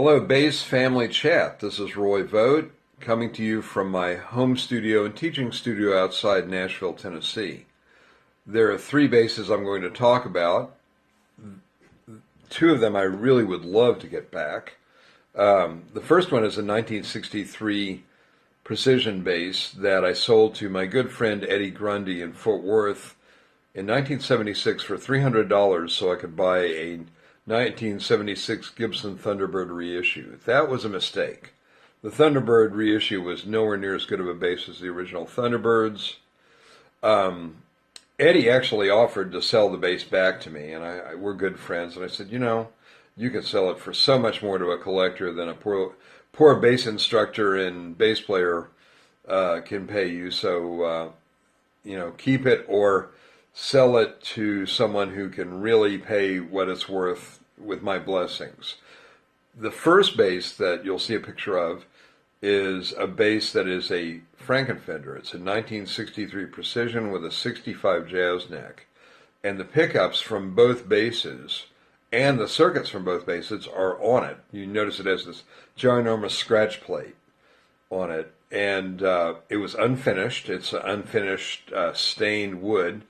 Hello, Bass Family Chat. This is Roy Vogt coming to you from my home studio and teaching studio outside Nashville, Tennessee. There are three basses I'm going to talk about. Two of them I really would love to get back. The first one is a 1963 precision bass that I sold to my good friend Eddie Grundy in Fort Worth in 1976 for $300 so I could buy a 1976 Gibson Thunderbird reissue. That was a mistake. The Thunderbird reissue was nowhere near as good of a bass as the original Thunderbirds. Eddie actually offered to sell the bass back to me, and we're good friends, and I said, you can sell it for so much more to a collector than a poor bass instructor and bass player can pay you, so keep it or sell it to someone who can really pay what it's worth with my blessings. The first bass that you'll see a picture of is a bass that is a Frankenfender. It's a 1963 Precision with a 65 jazz neck. And the pickups from both basses and the circuits from both basses are on it. You notice it has this ginormous scratch plate on it. And it was unfinished. It's an unfinished stained wood.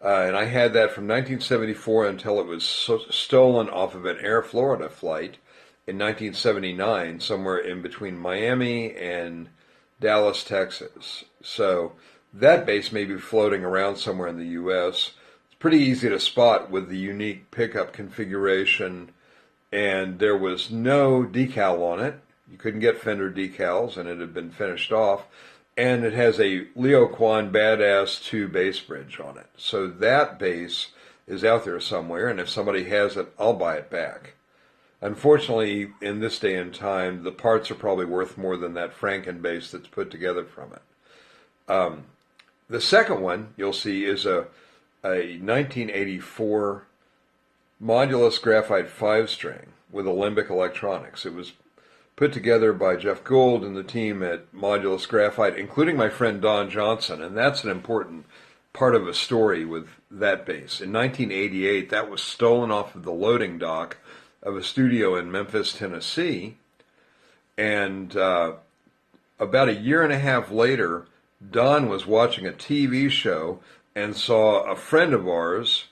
And I had that from 1974 until it was stolen off of an Air Florida flight in 1979, somewhere in between Miami and Dallas, Texas. So that bass may be floating around somewhere in the U.S. It's pretty easy to spot with the unique pickup configuration, and there was no decal on it. You couldn't get Fender decals, and it had been finished off. And it has a Leo Kwan Badass 2 bass bridge on it. So that bass is out there somewhere, and if somebody has it, I'll buy it back. Unfortunately, in this day and time, the parts are probably worth more than that Franken bass that's put together from it. The second one you'll see is a 1984 Modulus Graphite 5-string with Alembic electronics. It was put together by Jeff Gould and the team at Modulus Graphite, including my friend Don Johnson, and that's an important part of a story with that bass. In 1988, that was stolen off of the loading dock of a studio in Memphis, Tennessee, and about a year and a half later, Don was watching a TV show and saw a friend of ours,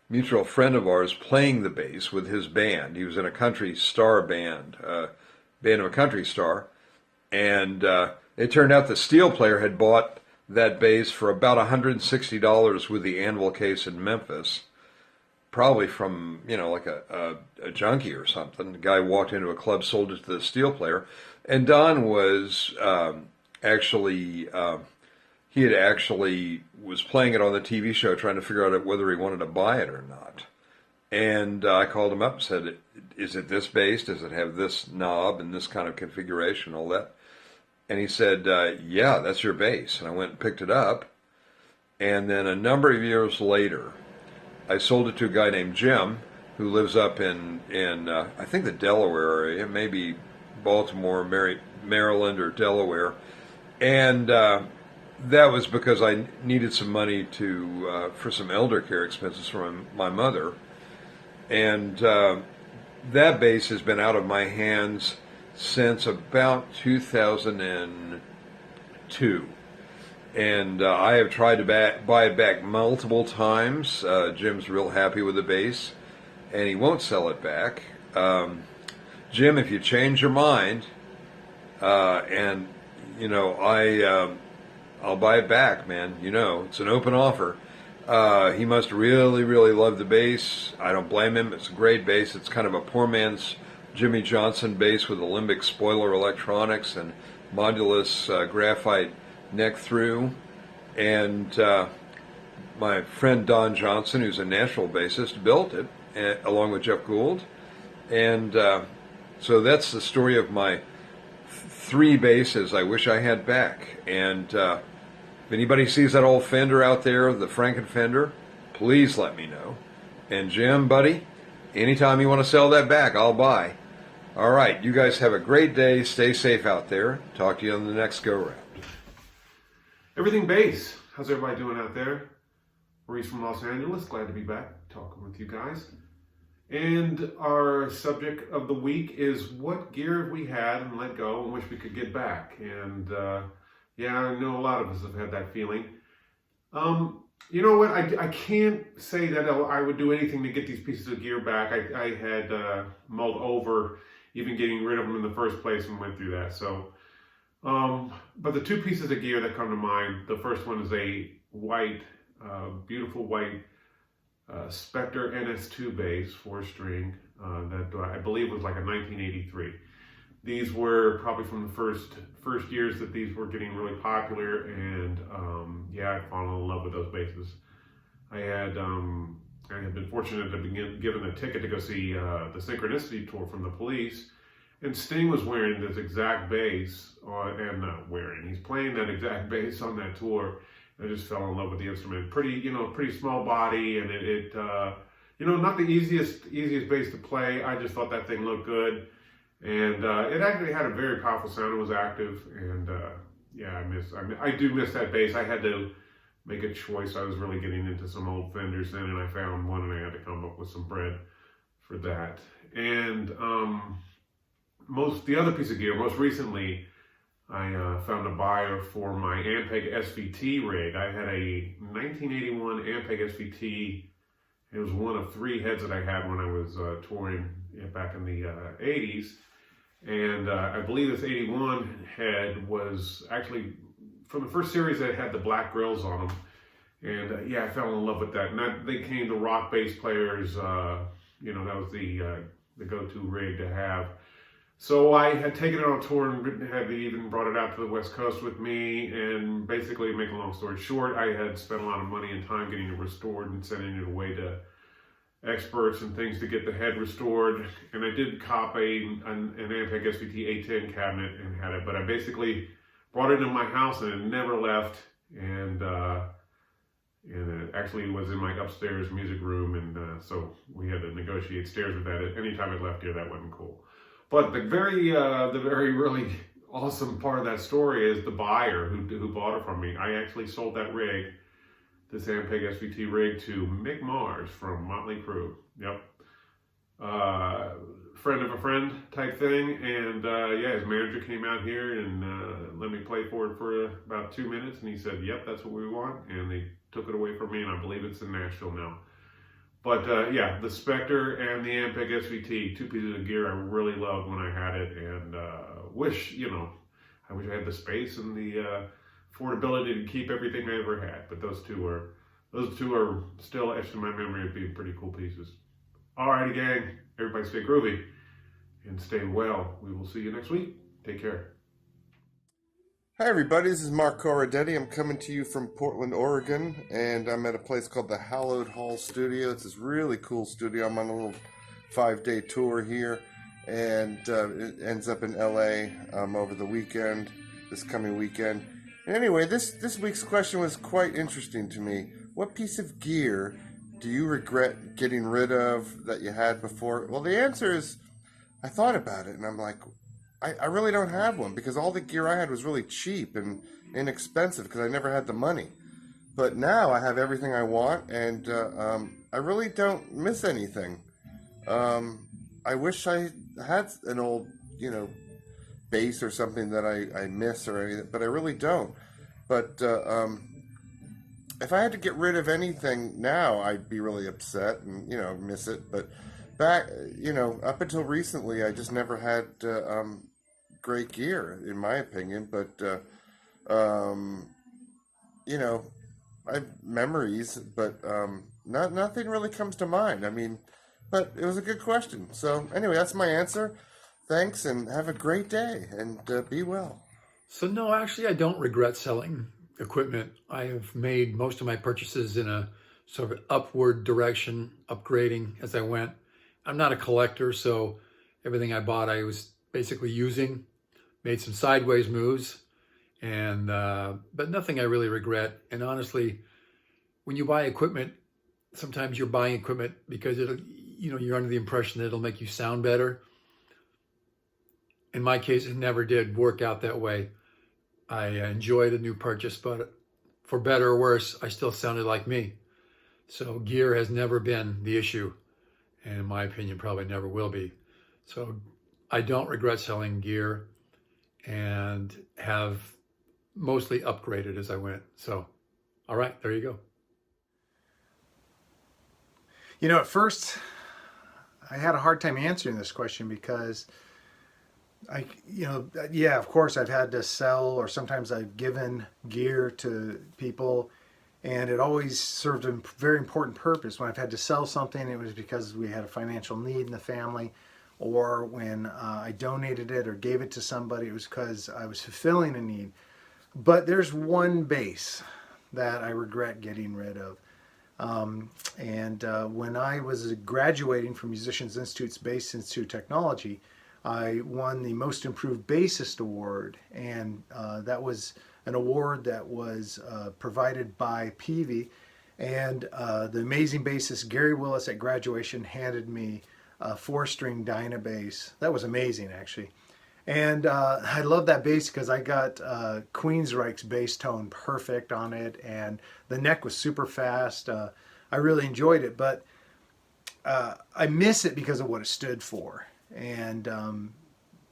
mutual friend of ours, playing the bass with his band. He was in a country star band, band of a country star, and it turned out the steel player had bought that bass for about $160 with the anvil case in Memphis, probably from like a junkie or something. The guy walked into a club, sold it to the steel player, and Don was he was playing it on the TV show, trying to figure out whether he wanted to buy it or not. And I called him up and said, is it this bass? Does it have this knob and this kind of configuration, all that? And he said, yeah, that's your bass. And I went and picked it up. And then a number of years later, I sold it to a guy named Jim, who lives up in I think the Delaware area, maybe Baltimore, Maryland, or Delaware. And that was because I needed some money for some elder care expenses for my mother. And that bass has been out of my hands since about 2002. And I have tried to buy it back multiple times. Jim's real happy with the bass, and he won't sell it back. Jim, if you change your mind, and I'll buy it back, man. It's an open offer. He must really, really love the bass. I don't blame him. It's a great bass. It's kind of a poor man's Jimmy Johnson bass with Alembic spoiler electronics and Modulus graphite neck through. And my friend Don Johnson, who's a Nashville bassist, built it along with Jeff Gould. And so that's the story of my three basses I wish I had back. And if anybody sees that old Fender out there, the Frankenfender, please let me know. And Jim, buddy, anytime you want to sell that back, I'll buy. All right, you guys have a great day. Stay safe out there. Talk to you on the next go-round. Everything bass. How's everybody doing out there? Maurice from Los Angeles. Glad to be back talking with you guys. And our subject of the week is what gear we had and let go and wish we could get back. And yeah, I know a lot of us have had that feeling. You know what? I can't say that I would do anything to get these pieces of gear back. I had mulled over even getting rid of them in the first place and went through that. So, but the two pieces of gear that come to mind, the first one is a white, beautiful white Spectre NS2 bass, 4-string, that I believe was like a 1983. These were probably from the first years that these were getting really popular, and yeah, I'd fallen in love with those basses. I had been fortunate to be given a ticket to go see the Synchronicity tour from the Police, and Sting was wearing this exact bass, and not wearing, he's playing that exact bass on that tour. I just fell in love with the instrument. Pretty small body, and it not the easiest bass to play. I just thought that thing looked good. And it actually had a very powerful sound. It was active, and yeah, I do miss that bass. I had to make a choice. I was really getting into some old Fenders then, and I found one, and I had to come up with some bread for that. And the other piece of gear, most recently, I found a buyer for my Ampeg SVT rig. I had a 1981 Ampeg SVT. It was one of 3 heads that I had when I was touring back in the 80s. And I believe this 81 head was actually from the first series that had the black grills on them. And yeah, I fell in love with that. And they came to rock bass players, that was the go-to rig to have. So I had taken it on tour and had even brought it out to the West Coast with me. And basically, to make a long story short, I had spent a lot of money and time getting it restored and sending it away to experts and things to get the head restored. And I did cop an Ampeg SVT A10 cabinet and had it, but I basically brought it in my house and it never left. And it actually was in my upstairs music room, and so we had to negotiate stairs with that. Anytime it left here, that wasn't cool. But the very really awesome part of that story is the buyer who bought it from me. I actually sold that rig, this Ampeg SVT rig, to Mick Mars from Motley Crue. Yep. Friend of a friend type thing. And yeah, his manager came out here and let me play for it for about 2 minutes. And he said, yep, that's what we want. And they took it away from me, and I believe it's in Nashville now. But yeah, the Spectre and the Ampeg SVT, 2 pieces of gear I really loved when I had it, and I wish I had the space and the affordability to keep everything I ever had. But those two are still etched in my memory of being pretty cool pieces. Alrighty, gang, everybody stay groovy and stay well. We will see you next week. Take care. Hi everybody, this is Mark Corradetti. I'm coming to you from Portland, Oregon, and I'm at a place called the Hallowed Hall Studio. It's this really cool studio. I'm on a little 5-day tour here, and it ends up in LA over the weekend, this coming weekend. And anyway, this week's question was quite interesting to me. What piece of gear do you regret getting rid of that you had before? Well, the answer is, I thought about it, and I'm like, I really don't have one, because all the gear I had was really cheap and inexpensive because I never had the money. But now I have everything I want, and I really don't miss anything. I wish I had an old, bass or something that I miss or anything, but I really don't. But if I had to get rid of anything now, I'd be really upset and, miss it. But back, up until recently, I just never had great gear, in my opinion. But I have memories, but nothing really comes to mind. I mean, but it was a good question. So anyway, that's my answer. Thanks, and have a great day, and be well. So no, actually, I don't regret selling equipment. I have made most of my purchases in a sort of upward direction, upgrading as I went. I'm not a collector, so everything I bought I was basically using. Made some sideways moves, and but nothing I really regret. And honestly, when you buy equipment, sometimes you're buying equipment because you're under the impression that it'll make you sound better. In my case, it never did work out that way. I enjoyed a new purchase, but for better or worse, I still sounded like me. So gear has never been the issue. and in my opinion, probably never will be. So I don't regret selling gear, and have mostly upgraded as I went. So, all right, there you go. At first, I had a hard time answering this question because yeah, of course, I've had to sell, or sometimes I've given gear to people, and it always served a very important purpose. When I've had to sell something, it was because we had a financial need in the family, or when I donated it or gave it to somebody, it was because I was fulfilling a need. But there's one bass that I regret getting rid of. When I was graduating from Musicians Institute's Bass Institute Technology, I won the Most Improved Bassist Award, and that was an award that was provided by Peavey. And the amazing bassist Gary Willis at graduation handed me a 4-string Dyna bass. That was amazing, actually. And I love that bass because I got Queensryche's bass tone perfect on it, and the neck was super fast. I really enjoyed it, but I miss it because of what it stood for. And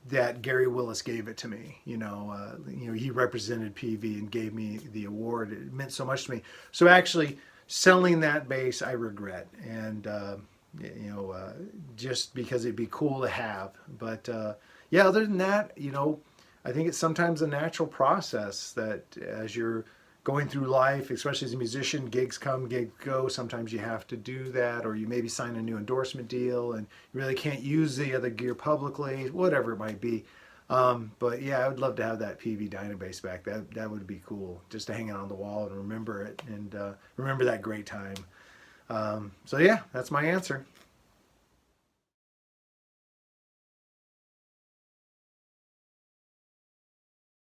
that Gary Willis gave it to me. He represented PV and gave me the award. It meant so much to me. So actually, selling that bass, I regret, and just because it'd be cool to have. But yeah, other than that, I think it's sometimes a natural process that as you're going through life, especially as a musician, gigs come, gigs go. Sometimes you have to do that, or you maybe sign a new endorsement deal and you really can't use the other gear publicly, whatever it might be. But yeah, I would love to have that PV Dynabass back. That would be cool, just to hang it on the wall and remember it, and remember that great time. So yeah, that's my answer.